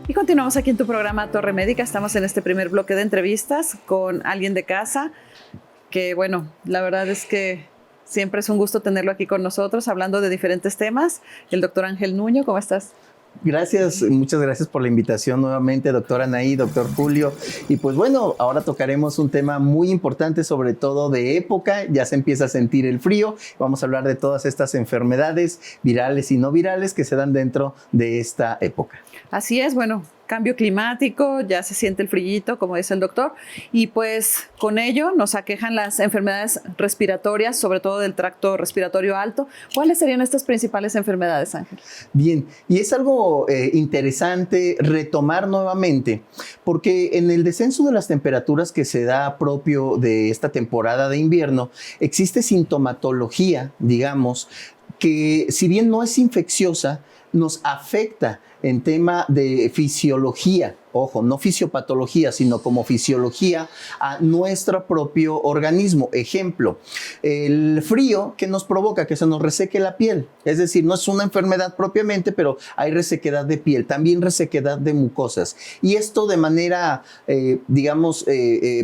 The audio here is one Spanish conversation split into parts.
Y continuamos aquí en tu programa Torre Médica. Estamos en este primer bloque de entrevistas con alguien de casa que, bueno, la verdad es que siempre es un gusto tenerlo aquí con nosotros hablando de diferentes temas. El doctor Ángel Nuño, ¿cómo estás? Gracias, muchas gracias por la invitación nuevamente, doctora Anaí, doctor Julio. Y pues bueno, ahora tocaremos un tema muy importante, sobre todo de época. Ya se empieza a sentir el frío. Vamos a hablar de todas estas enfermedades virales y no virales que se dan dentro de esta época. Así es, bueno, cambio climático, ya se siente el frillito, como dice el doctor, y pues con ello nos aquejan las enfermedades respiratorias, sobre todo del tracto respiratorio alto. ¿Cuáles serían estas principales enfermedades, Ángel? Bien, y es algo interesante retomar nuevamente, porque en el descenso de las temperaturas que se da propio de esta temporada de invierno, existe sintomatología, digamos, que si bien no es infecciosa, nos afecta en tema de fisiología, ojo, no fisiopatología, sino como fisiología a nuestro propio organismo. Ejemplo, el frío que nos provoca que se nos reseque la piel, es decir, no es una enfermedad propiamente, pero hay resequedad de piel, también resequedad de mucosas. Y esto de manera,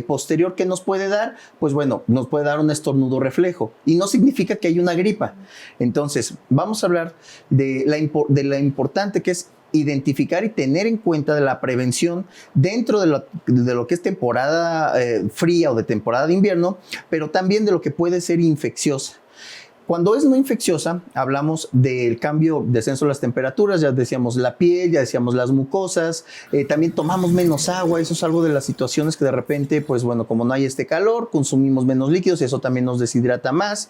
posterior, ¿qué nos puede dar? Pues bueno, nos puede dar un estornudo reflejo y no significa que hay una gripa. Entonces, vamos a hablar de la importante que es identificar y tener en cuenta de la prevención dentro de lo que es temporada fría o de temporada de invierno, pero también de lo que puede ser infecciosa. Cuando es no infecciosa, hablamos del cambio, descenso de las temperaturas, ya decíamos la piel, ya decíamos las mucosas, también tomamos menos agua, eso es algo de las situaciones que de repente, pues bueno, como no hay este calor, consumimos menos líquidos y eso también nos deshidrata más.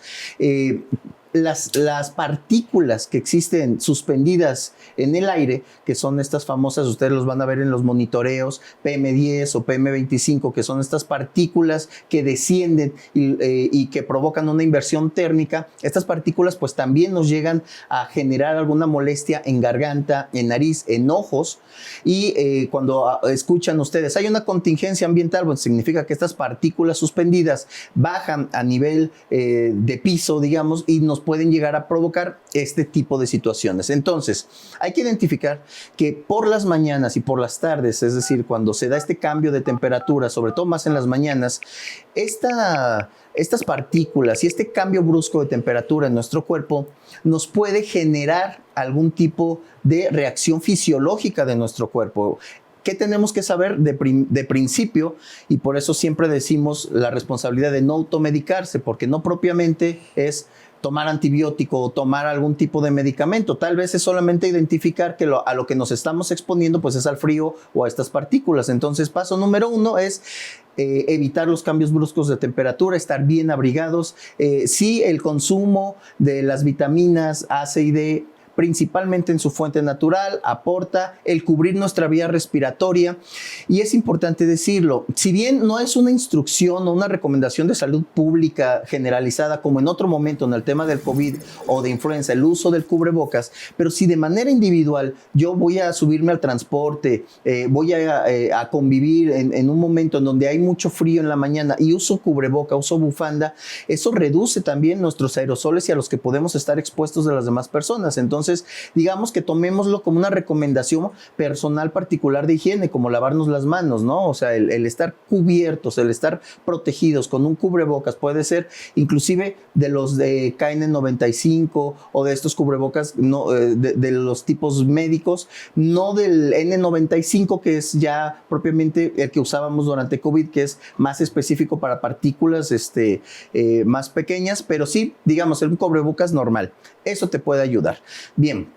Las partículas que existen suspendidas en el aire, que son estas famosas, ustedes los van a ver en los monitoreos, PM10 o PM25, que son estas partículas que descienden y que provocan una inversión térmica. Estas partículas pues también nos llegan a generar alguna molestia en garganta, en nariz, en ojos. Y cuando escuchan ustedes, hay una contingencia ambiental, pues significa que estas partículas suspendidas bajan a nivel de piso, digamos, y nos pueden llegar a provocar este tipo de situaciones. Entonces, hay que identificar que por las mañanas y por las tardes, es decir, cuando se da este cambio de temperatura, sobre todo más en las mañanas, estas partículas y este cambio brusco de temperatura en nuestro cuerpo nos puede generar algún tipo de reacción fisiológica de nuestro cuerpo. ¿Qué tenemos que saber de principio? Y por eso siempre decimos la responsabilidad de no automedicarse, porque no propiamente es tomar antibiótico o tomar algún tipo de medicamento. Tal vez es solamente identificar que a lo que nos estamos exponiendo pues es al frío o a estas partículas. Entonces, paso número 1 es evitar los cambios bruscos de temperatura, estar bien abrigados. Sí, el consumo de las vitaminas A, C y D, principalmente en su fuente natural, aporta el cubrir nuestra vía respiratoria. Y es importante decirlo, si bien no es una instrucción o una recomendación de salud pública generalizada como en otro momento en el tema del COVID o de influenza, el uso del cubrebocas, pero si de manera individual yo voy a subirme al transporte, voy a convivir en un momento en donde hay mucho frío en la mañana y uso cubreboca, uso bufanda, eso reduce también nuestros aerosoles y a los que podemos estar expuestos de las demás personas. Entonces, digamos que tomémoslo como una recomendación personal particular de higiene, como lavarnos las manos, ¿no? O sea, el estar cubiertos, el estar protegidos con un cubrebocas, puede ser inclusive de los de KN95 o de estos cubrebocas no, de los tipos médicos, no del N95, que es ya propiamente el que usábamos durante COVID, que es más específico para partículas más pequeñas, pero sí, digamos, un cubrebocas normal. Eso te puede ayudar. Bien,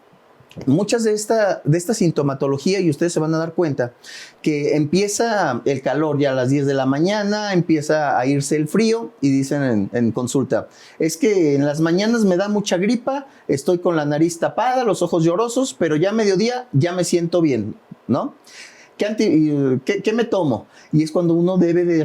muchas de esta sintomatología, y ustedes se van a dar cuenta que empieza el calor ya a las 10 de la mañana, empieza a irse el frío y dicen en consulta, es que en las mañanas me da mucha gripa, estoy con la nariz tapada, los ojos llorosos, pero ya a mediodía ya me siento bien, ¿no? ¿Qué me tomo? Y es cuando uno debe de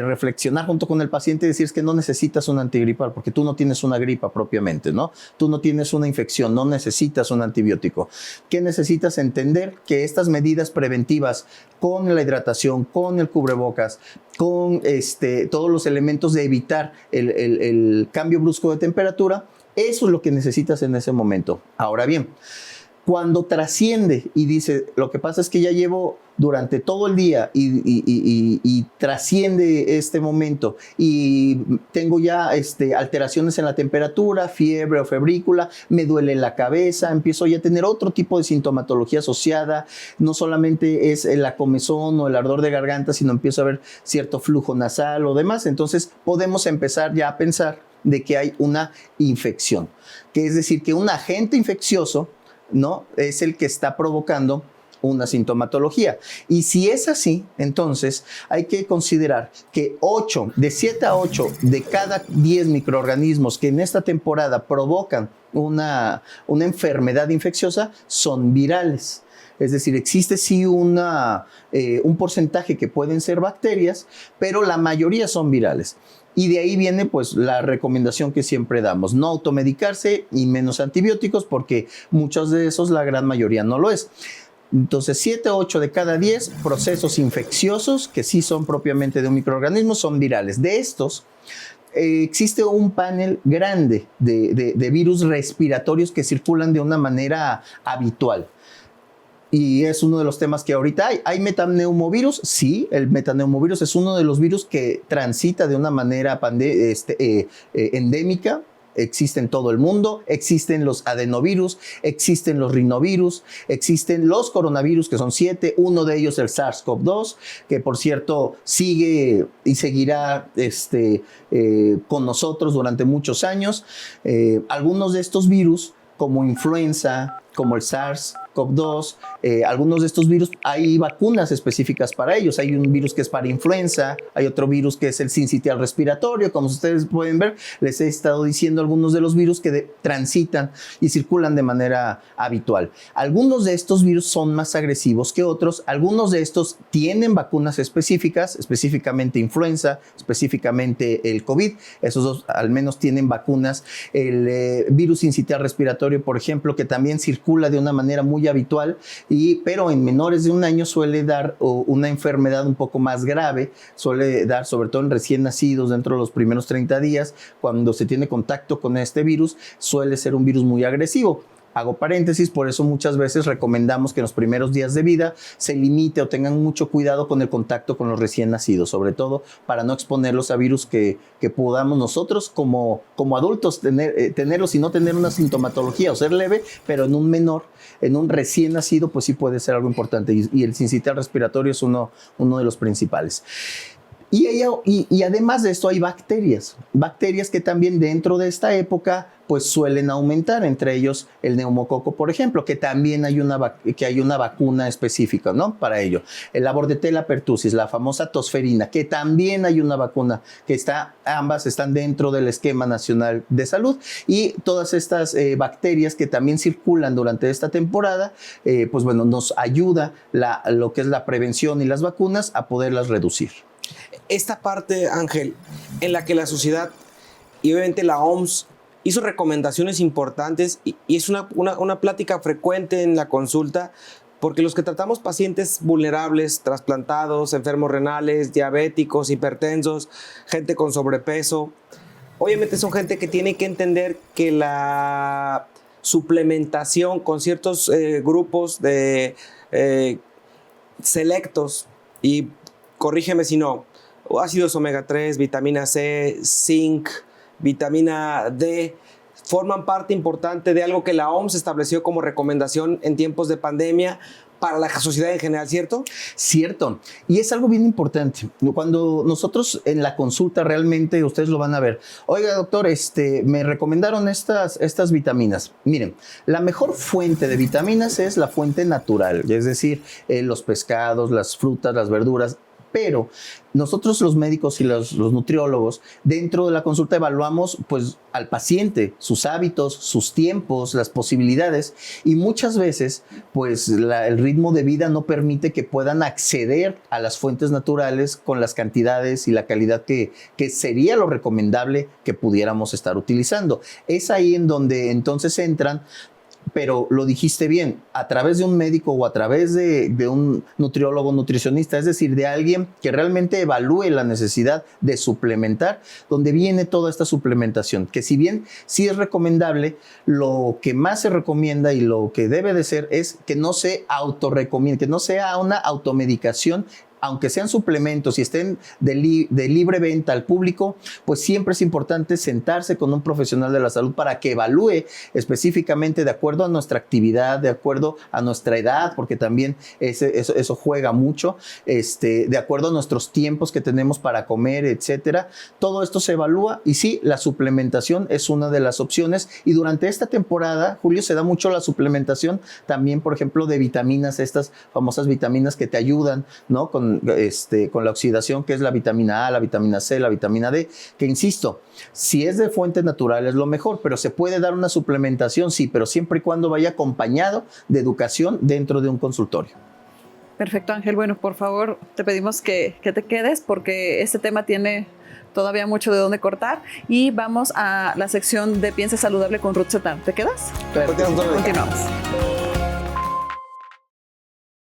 reflexionar junto con el paciente y decir es que no necesitas un antigripal porque tú no tienes una gripa propiamente, ¿no? Tú no tienes una infección, no necesitas un antibiótico. ¿Qué necesitas? Entender que estas medidas preventivas con la hidratación, con el cubrebocas, con todos los elementos de evitar el cambio brusco de temperatura, eso es lo que necesitas en ese momento. Ahora bien, Cuando trasciende y dice, lo que pasa es que ya llevo durante todo el día y trasciende este momento y tengo ya alteraciones en la temperatura, fiebre o febrícula, me duele la cabeza, empiezo ya a tener otro tipo de sintomatología asociada, no solamente es la comezón o el ardor de garganta, sino empiezo a ver cierto flujo nasal o demás. Entonces podemos empezar ya a pensar de que hay una infección, que es decir, que un agente infeccioso, ¿no?, es el que está provocando una sintomatología. Y si es así, entonces hay que considerar que 7 a 8 de cada 10 microorganismos que en esta temporada provocan una enfermedad infecciosa son virales. Es decir, existe sí un porcentaje que pueden ser bacterias, pero la mayoría son virales. Y de ahí viene pues la recomendación que siempre damos, no automedicarse y menos antibióticos, porque muchos de esos, la gran mayoría no lo es. Entonces 7 o 8 de cada 10 procesos infecciosos que sí son propiamente de un microorganismo son virales. De estos existe un panel grande de virus respiratorios que circulan de una manera habitual. Y es uno de los temas que ahorita hay. ¿Hay metaneumovirus? Sí, el metaneumovirus es uno de los virus que transita de una manera endémica. Existe en todo el mundo, existen los adenovirus, existen los rinovirus, existen los coronavirus, que son 7, uno de ellos el SARS-CoV-2, que por cierto sigue y seguirá con nosotros durante muchos años. Algunos de estos virus, como influenza, como el SARS-CoV-2, algunos de estos virus, hay vacunas específicas para ellos. Hay un virus que es para influenza, hay otro virus que es el sincitial respiratorio. Como ustedes pueden ver, les he estado diciendo algunos de los virus que transitan y circulan de manera habitual. Algunos de estos virus son más agresivos que otros. Algunos de estos tienen vacunas específicas, específicamente influenza, específicamente el COVID. Esos dos al menos tienen vacunas. El virus sincitial respiratorio, por ejemplo, que también circula de una manera muy habitual, pero en menores de un año suele dar una enfermedad un poco más grave, suele dar sobre todo en recién nacidos dentro de los primeros 30 días, cuando se tiene contacto con este virus, suele ser un virus muy agresivo. Hago paréntesis, por eso muchas veces recomendamos que en los primeros días de vida se limite o tengan mucho cuidado con el contacto con los recién nacidos, sobre todo para no exponerlos a virus que podamos nosotros como adultos tenerlos y no tener una sintomatología o ser leve, pero en un menor, en un recién nacido, pues sí puede ser algo importante. Y el sincitial respiratorio es uno de los principales. Y además de esto hay bacterias que también dentro de esta época pues suelen aumentar, entre ellos el neumococo, por ejemplo, que también hay una vacuna específica, ¿no?, para ello. La Bordetella pertussis, la famosa tosferina, que también hay una vacuna, que ambas están dentro del esquema nacional de salud. Y todas estas bacterias que también circulan durante esta temporada, pues bueno, nos ayuda lo que es la prevención y las vacunas a poderlas reducir. Esta parte, Ángel, en la que la sociedad y obviamente la OMS hizo recomendaciones importantes y es una plática frecuente en la consulta, porque los que tratamos pacientes vulnerables, trasplantados, enfermos renales, diabéticos, hipertensos, gente con sobrepeso, obviamente son gente que tiene que entender que la suplementación con ciertos grupos de selectos, y corrígeme si no, ácidos omega 3, vitamina C, zinc, vitamina D, forman parte importante de algo que la OMS estableció como recomendación en tiempos de pandemia para la sociedad en general, ¿cierto? Cierto. Y es algo bien importante. Cuando nosotros en la consulta realmente, ustedes lo van a ver, oiga doctor, me recomendaron estas vitaminas. Miren, la mejor fuente de vitaminas es la fuente natural, es decir, los pescados, las frutas, las verduras. Pero nosotros los médicos y los nutriólogos dentro de la consulta evaluamos pues al paciente, sus hábitos, sus tiempos, las posibilidades, y muchas veces pues el ritmo de vida no permite que puedan acceder a las fuentes naturales con las cantidades y la calidad que sería lo recomendable que pudiéramos estar utilizando. Es ahí en donde entonces entran pero lo dijiste bien, a través de un médico o a través de un nutriólogo, nutricionista, es decir, de alguien que realmente evalúe la necesidad de suplementar, donde viene toda esta suplementación, que si bien sí es recomendable, lo que más se recomienda y lo que debe de ser es que no se autorrecomiende, que no sea una automedicación. Aunque sean suplementos y estén de libre venta al público, pues siempre es importante sentarse con un profesional de la salud para que evalúe específicamente de acuerdo a nuestra actividad, de acuerdo a nuestra edad, porque también eso juega mucho, de acuerdo a nuestros tiempos que tenemos para comer, etcétera. Todo esto se evalúa y sí, la suplementación es una de las opciones. Y durante esta temporada, Julio, se da mucho la suplementación también, por ejemplo, de vitaminas, estas famosas vitaminas que te ayudan, ¿no? Con la oxidación, que es la vitamina A, la vitamina C, la vitamina D, que insisto, si es de fuente natural es lo mejor, pero se puede dar una suplementación, sí, pero siempre y cuando vaya acompañado de educación dentro de un consultorio. Perfecto, Ángel. Bueno, por favor, te pedimos que te quedes porque este tema tiene todavía mucho de dónde cortar y vamos a la sección de Piensa Saludable con Ruth Zeta. ¿Te quedas? Perfecto. Continuamos.